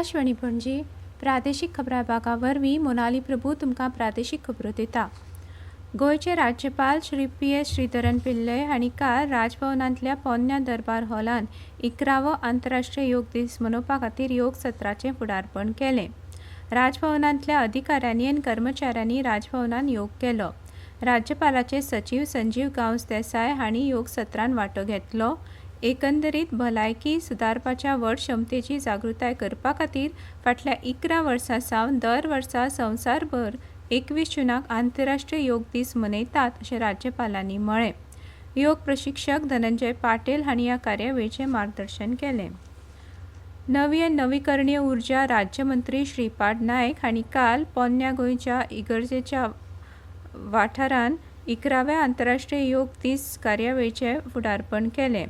आकाशवाणी पणजी प्रादेशीक खबरां विभागा वरवीं मोनाली प्रभू तुमकां प्रादेशीक खबरो दिता। गोंयचे राज्यपाल श्री PS श्रीधरन पिल्लय हांणी काल राजभवनांतल्या पोन्न्या दरबार हॉलांत 11वो आंतरराष्ट्रीय योग दीस मनोवपा खातीर योग सत्राचें फुडारपण केलें। राजभवनांतल्या अधिकाऱ्यांनी आनी कर्मचाऱ्यांनी राजभवनांत योग केलो। राज्यपालाचे सचिव संजीव गांवस देसाय हांणी योग सत्रांत वांटो घेतलो। एकंदरीत भलायकी सुदारपाच्या व्हड क्षमतेची जागृताय करपा खातीर फाटल्या 11 वर्सां सावन दर वर्सा संवसारभर 21 जूनाक आंतरराष्ट्रीय योग दीस मनयतात अशें राज्यपालांनी म्हळें। योग प्रशिक्षक धनंजय पाटील हांणी ह्या कार्यावळीचें मार्गदर्शन केलें। नवी आनी नवीकरणीय उर्जा राज्यमंत्री श्रीपाद नायक हांणी काल पोन्न्या गोंयच्या इगर्जेच्या वाठारांत 11व्या आंतरराष्ट्रीय योग दीस कार्यावळीचें फुडारपण केलें।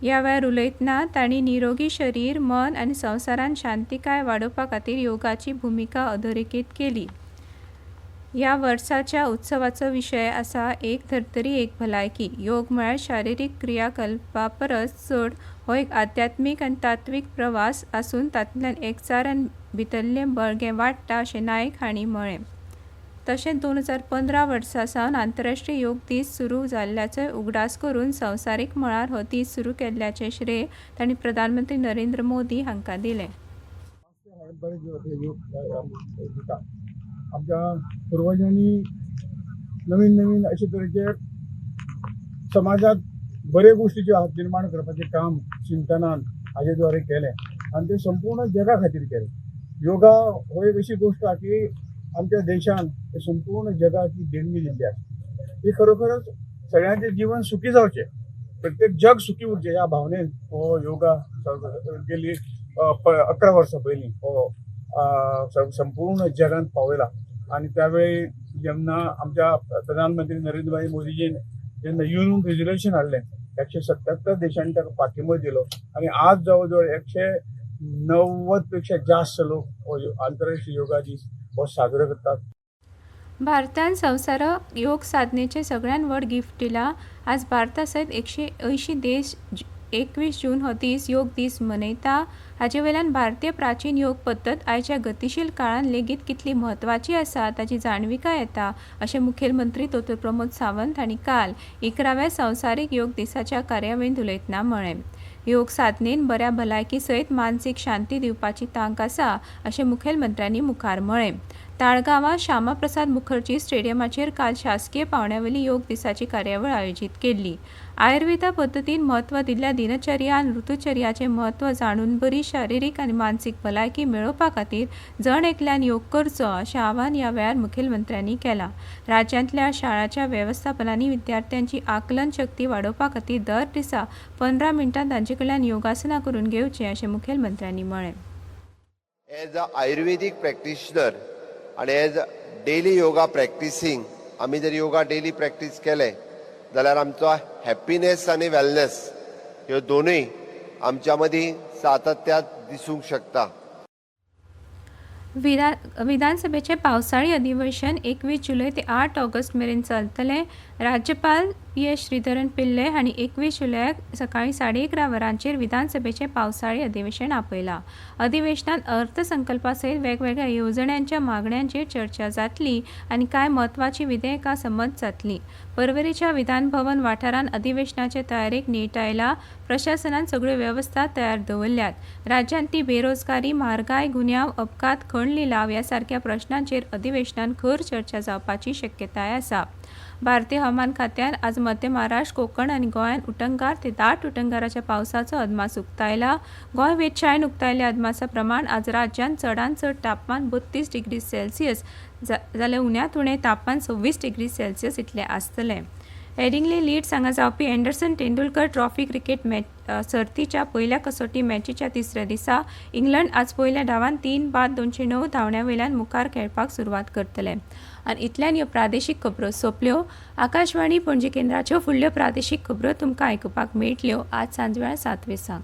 ह्या वेळार उलयतना तांणी निरोगी शरीर, मन आनी संवसारांत शांतीकाय वाडोवपा खातीर योगाची भुमिका अधोरेखीत केली। ह्या वर्साच्या उत्सवाचो विशय आसा एक धर्तरी एक भलायकी। योग म्हळ्यार शारिरीक क्रियाकल्पा परस चड हो एक आध्यात्मीक आनी तात्वीक प्रवास आसून तातूंतल्यान एकचारान भितरलें बळगें वाडटा अशें नायक हांणी म्हळें। तशेंच 2015 वर्सा सावन आंतरराष्ट्रीय योग दीस सुरू जाल्ल्याचो उगडास करून संवसारीक मळार हो दीस सुरू केल्ल्याचें श्रेय तांणी प्रधानमंत्री नरेंद्र मोदी हांकां दिलें। आमच्या पूर्वजांनी नवीन नवीन अशे तरेचे समाजात बरे गोष्टीचे हात निर्माण करपाचें काम चिंतनान हाजे द्वारे केलें आनी ते संपूर्ण जगा खातीर केलें। योगा हो एक अशी गोष्ट आसा की आमच्या देशान संपूर्ण जगाक ही देणगी दिल्ली आसा। ही खरोखरच सगळ्यांचें जीवन सुखी जावचें, प्रत्येक जग सुखी उरचें ह्या भावनेन हो योगा गेली 11 वर्सां पयलीं हो संपूर्ण जगान पावयला। आणि त्यावेळी जेन्ना आमच्या प्रधानमंत्री नरेंद्र भाई मोदीजीन जेन्ना युएन रेझोल्युशन हाडलें 177 देशांनी ताका पाठिंबो दिलो आणि आज जवळ जवळ 190 पेक्षा जास्त लोक हो आंतरराष्ट्रीय योगा दीस हो साजरो करतात। भारतान संवसाराक योग साधनेचें सगळ्यान व्हड गिफ्ट दिलां। आज भारता सयत 180 देश 21 जून हो दीस योग दीस मनयता। हाचे वयल्यान भारतीय प्राचीन योग पद्दत आयच्या गतीशील काळान लेगीत कितली म्हत्वाची आसा ताची जाणविकाय येता अशें मुखेलमंत्री दोतोर प्रमोद सावंत हांणी काल 11व्या संवसारीक योग दिसाच्या कार्यावळींत उलयतना म्हळें। योग साधनेन बऱ्या भलायकी सयत मानसीक शांती दिवपाची तांक आसा अशें मुखेलमंत्र्यांनी मुखार म्हळें। ताळगांवां श्यामा प्रसाद मुखर्जी स्टेडियमाचेर काल शासकीय पावण्यावेली योग दिसाची कार्यावळ आयोजीत केल्ली। आयुर्वेदा पद्दतीन म्हत्व दिल्ल्या दिनचर्या आनी ऋतुचर्याचें म्हत्व जाणून बरी शारिरीक आनी मानसीक भलायकी मेळोवपा खातीर जण एकल्यान योग करचो अशें आवाहन ह्या वेळार मुखेलमंत्र्यांनी केलां। राज्यांतल्या शाळांच्या वेवस्थापनांनी विद्यार्थ्यांची आकलन शक्ती वाडोवपा खातीर दर दिसा 15 मिनटां तांचे कडल्यान योगासनां करून घेवचें अशें मुखेलमंत्र्यांनी म्हळें। एज अ आयुर्वेदिक प्रॅक्टिशनर आणि एज डेली योगा प्रॅक्टिसींग आमी जर योगा डेली प्रॅक्टीस केले जाल्यार आमचो हॅपीनेस आनी वेलनेस ह्यो दोनूय आमच्या मदीं सातत्यात दिसूंक शकता। विधानसभेचे पावसाळी अधिवेशन 21 जुलय ते 8 ऑगस्ट मेरेन चलतलें। राज्यपाल PS श्रीधरन पिल्लय हांणी 21 जुलयाक सकाळीं 11:30 वरांचेर विधानसभेचें पावसाळी अधिवेशन आपयलां। अधिवेशनांत अर्थसंकल्पा सयत वेगवेगळ्या येवजण्यांच्या मागण्यांचेर चर्चा जातली आनी कांय म्हत्वाची विधेयकां संमत जातलीं। पर्वरीच्या विधान भवन वाठारांत अधिवेशनाचे तयारेक नेट आयला। प्रशासनान सगळ्यो वेवस्था तयार दवरल्यात। राज्यांतली बेरोजगारी, म्हारगाय, गुन्यांव, अपघात, खण लिलाव ह्या सारक्या प्रश्नांचेर अधिवेशनांत खर चर्चा जावपाची शक्यताय आसा। भारतीय हवामान खात्यान आज मध्य महाराष्ट्र, कोकण आनी गोंयांत उटंगार ते दाट उटंगाराच्या पावसाचो अदमास उक्तायला। गोंय वेधशाळेन उक्तायल्ल्या अदमासा प्रमाण आज राज्यांत चडांत चड तापमान 32 डिग्री सेल्सियस जाल्यार उण्यांत उणें तापमान 26 डिग्री सेल्सियस इतलें आसतलें। हेडिंग्ले लीड्स हांगा जावपी अँडरसन तेंडुलकर ट्रॉफी क्रिकेट सर्तीच्या पयल्या कसोटी मॅचीच्या तिसऱ्या दिसा इंग्लंड आज पयल्या डावांत 3 बाद 209 धांवड्या वयल्यान मुखार खेळपाक सुरवात करतले। आनी इतल्यान ह्यो प्रादेशीक खबरो सोंपल्यो। आकाशवाणी पणजी केंद्राच्यो फुडल्यो प्रादेशीक खबरो तुमकां आयकुपाक मेळटल्यो आज सांजवेळा 7 वेसाक।